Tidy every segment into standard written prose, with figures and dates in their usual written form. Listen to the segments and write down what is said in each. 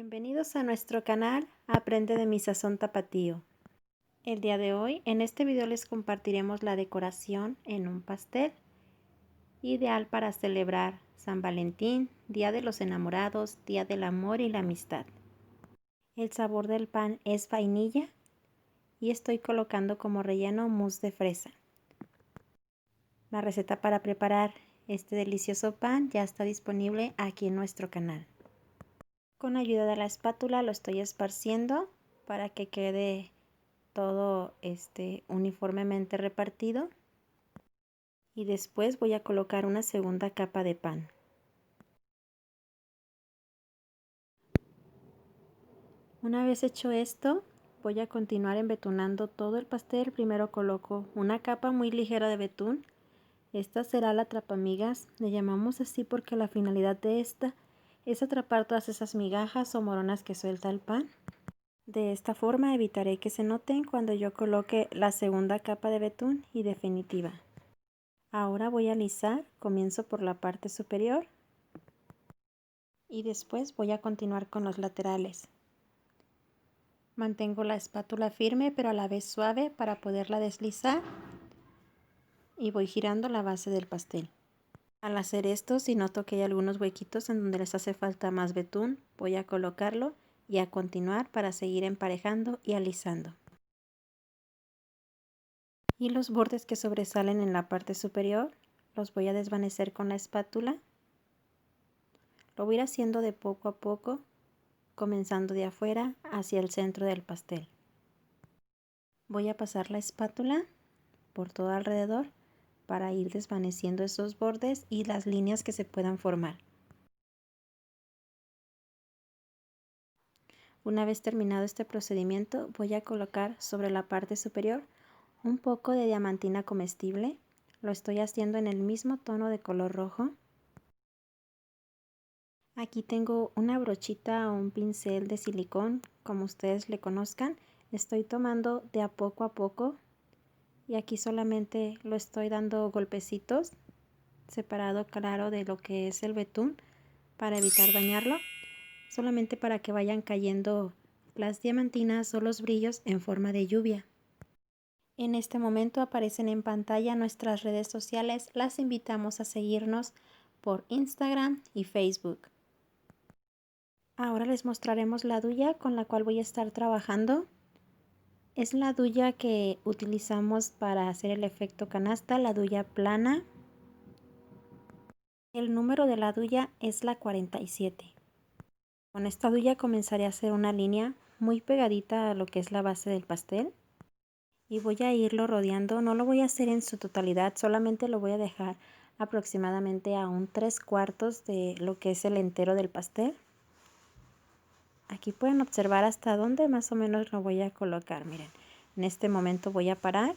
Bienvenidos a nuestro canal Aprende de mi Sazón Tapatío. El día de hoy en este video les compartiremos la decoración en un pastel, ideal para celebrar San Valentín, Día de los Enamorados, Día del Amor y la Amistad. El sabor del pan es vainilla y estoy colocando como relleno mousse de fresa. La receta para preparar este delicioso pan ya está disponible aquí en nuestro canal. Con ayuda de la espátula lo estoy esparciendo para que quede todo uniformemente repartido, y después voy a colocar una segunda capa de pan. Una vez hecho esto, voy a continuar embetunando todo el pastel. Primero coloco una capa muy ligera de betún. Esta será la atrapamigas, le llamamos así porque la finalidad de esta es atrapar todas esas migajas o moronas que suelta el pan. De esta forma evitaré que se noten cuando yo coloque la segunda capa de betún y definitiva. Ahora voy a alisar, comienzo por la parte superior y después voy a continuar con los laterales. Mantengo la espátula firme pero a la vez suave para poderla deslizar y voy girando la base del pastel. Al hacer esto, si noto que hay algunos huequitos en donde les hace falta más betún, voy a colocarlo y a continuar para seguir emparejando y alisando. Y los bordes que sobresalen en la parte superior los voy a desvanecer con la espátula. Lo voy a ir haciendo de poco a poco, comenzando de afuera hacia el centro del pastel. Voy a pasar la espátula por todo alrededor para ir desvaneciendo esos bordes y las líneas que se puedan formar. Una vez terminado este procedimiento, voy a colocar sobre la parte superior un poco de diamantina comestible. Lo estoy haciendo en el mismo tono de color rojo. Aquí tengo una brochita o un pincel de silicón, como ustedes le conozcan. Estoy tomando de a poco y aquí solamente lo estoy dando golpecitos, separado claro de lo que es el betún para evitar dañarlo, solamente para que vayan cayendo las diamantinas o los brillos en forma de lluvia. En este momento aparecen en pantalla nuestras redes sociales. Las invitamos a seguirnos por Instagram y Facebook. Ahora les mostraremos la duya con la cual voy a estar trabajando. Es la duya que utilizamos para hacer el efecto canasta, la duya plana. El número de la duya es la 47. Con esta duya comenzaré a hacer una línea muy pegadita a lo que es la base del pastel. Y voy a irlo rodeando, no lo voy a hacer en su totalidad, solamente lo voy a dejar aproximadamente a un 3/4 de lo que es el entero del pastel. Aquí pueden observar hasta dónde más o menos lo voy a colocar. Miren, en este momento voy a parar,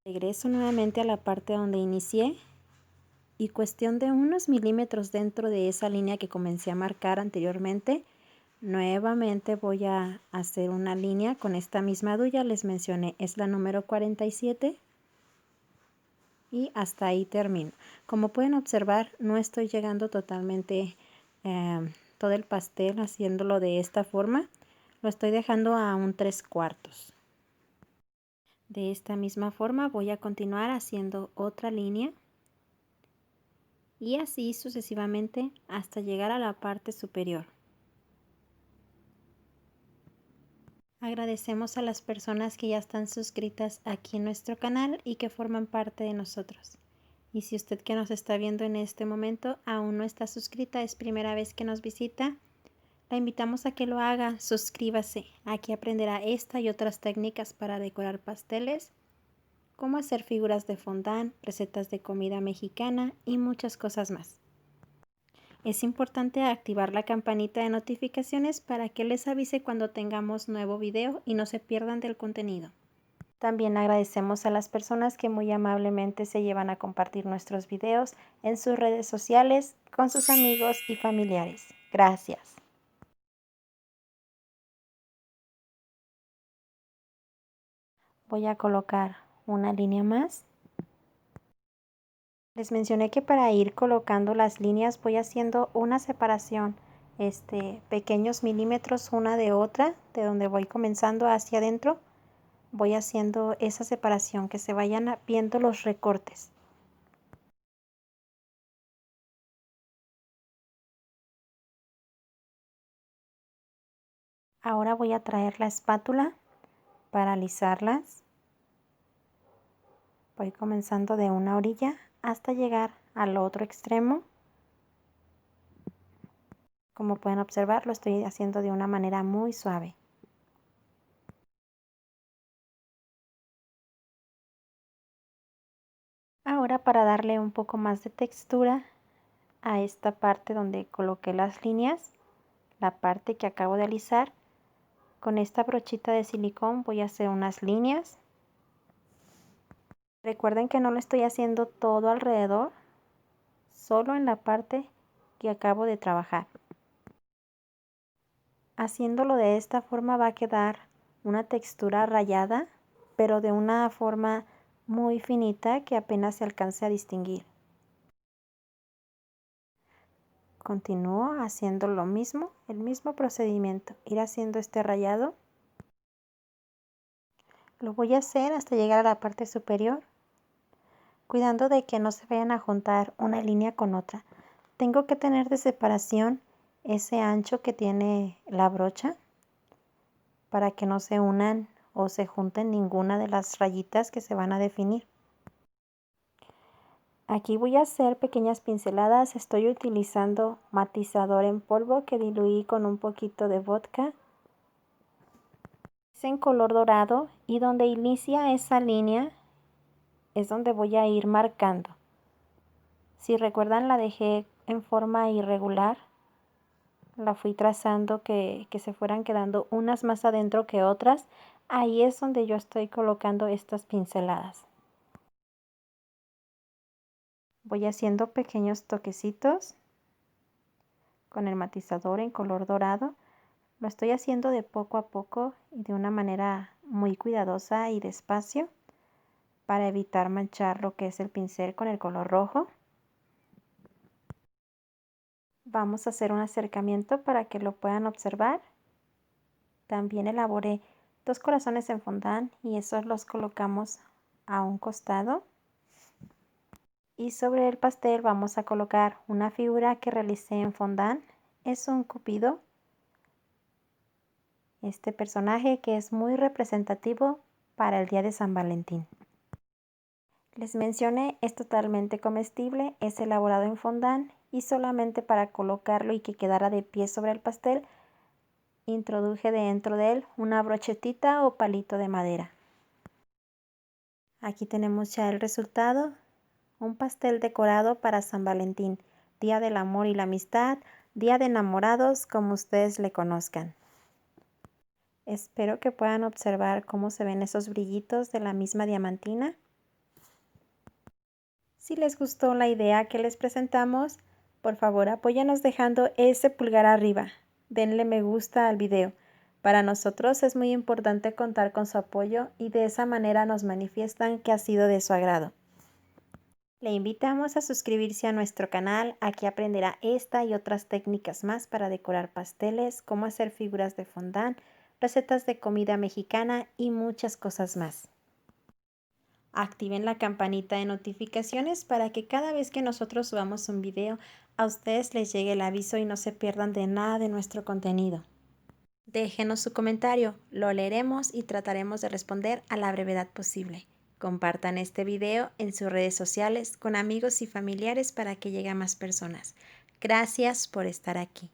regreso nuevamente a la parte donde inicié y cuestión de unos milímetros dentro de esa línea que comencé a marcar anteriormente, nuevamente voy a hacer una línea con esta misma duya. Les mencioné, es la número 47 y hasta ahí termino. Como pueden observar, no estoy llegando totalmente todo el pastel haciéndolo de esta forma, lo estoy dejando a un 3/4. De esta misma forma voy a continuar haciendo otra línea y así sucesivamente hasta llegar a la parte superior. Agradecemos a las personas que ya están suscritas aquí en nuestro canal y que forman parte de nosotros. Y si usted que nos está viendo en este momento aún no está suscrita, es primera vez que nos visita, la invitamos a que lo haga. Suscríbase. Aquí aprenderá esta y otras técnicas para decorar pasteles, cómo hacer figuras de fondant, recetas de comida mexicana y muchas cosas más. Es importante activar la campanita de notificaciones para que les avise cuando tengamos nuevo video y no se pierdan del contenido. También agradecemos a las personas que muy amablemente se llevan a compartir nuestros videos en sus redes sociales con sus amigos y familiares. Gracias. Voy a colocar una línea más. Les mencioné que para ir colocando las líneas voy haciendo una separación pequeños milímetros una de otra, de donde voy comenzando hacia adentro. Voy haciendo esa separación, que se vayan viendo los recortes. Ahora voy a traer la espátula para alisarlas. Voy comenzando de una orilla hasta llegar al otro extremo. Como pueden observar, lo estoy haciendo de una manera muy suave. Ahora, para darle un poco más de textura a esta parte donde coloqué las líneas, la parte que acabo de alisar, con esta brochita de silicón voy a hacer unas líneas. Recuerden que no lo estoy haciendo todo alrededor, solo en la parte que acabo de trabajar. Haciéndolo de esta forma va a quedar una textura rayada, pero de una forma muy finita que apenas se alcance a distinguir. Continúo haciendo lo mismo, el mismo procedimiento, ir haciendo este rayado. Lo voy a hacer hasta llegar a la parte superior, cuidando de que no se vayan a juntar una línea con otra. Tengo que tener de separación ese ancho que tiene la brocha para que no se unan o se junten ninguna de las rayitas que se van a definir. Aquí voy a hacer pequeñas pinceladas. Estoy utilizando matizador en polvo que diluí con un poquito de vodka. Es en color dorado y donde inicia esa línea es donde voy a ir marcando. Si recuerdan, la dejé en forma irregular. La fui trazando que se fueran quedando unas más adentro que otras. Ahí es donde yo estoy colocando estas pinceladas. Voy haciendo pequeños toquecitos con el matizador en color dorado. Lo estoy haciendo de poco a poco y de una manera muy cuidadosa y despacio para evitar manchar lo que es el pincel con el color rojo. Vamos a hacer un acercamiento para que lo puedan observar. También elaboré 2 corazones en fondant y esos los colocamos a un costado. Y sobre el pastel vamos a colocar una figura que realicé en fondant. Es un cupido. Este personaje que es muy representativo para el día de San Valentín. Les mencioné, es totalmente comestible, es elaborado en fondant y solamente para colocarlo y que quedara de pie sobre el pastel, introduje dentro de él una brochetita o palito de madera. Aquí tenemos ya el resultado, un pastel decorado para San Valentín, Día del Amor y la Amistad, Día de Enamorados, como ustedes le conozcan. Espero que puedan observar cómo se ven esos brillitos de la misma diamantina. Si les gustó la idea que les presentamos, por favor apóyanos dejando ese pulgar arriba. Denle me gusta al video. Para nosotros es muy importante contar con su apoyo y de esa manera nos manifiestan que ha sido de su agrado. Le invitamos a suscribirse a nuestro canal. Aquí aprenderá esta y otras técnicas más para decorar pasteles, cómo hacer figuras de fondant, recetas de comida mexicana y muchas cosas más. Activen la campanita de notificaciones para que cada vez que nosotros subamos un video a ustedes les llegue el aviso y no se pierdan de nada de nuestro contenido. Déjenos su comentario, lo leeremos y trataremos de responder a la brevedad posible. Compartan este video en sus redes sociales con amigos y familiares para que llegue a más personas. Gracias por estar aquí.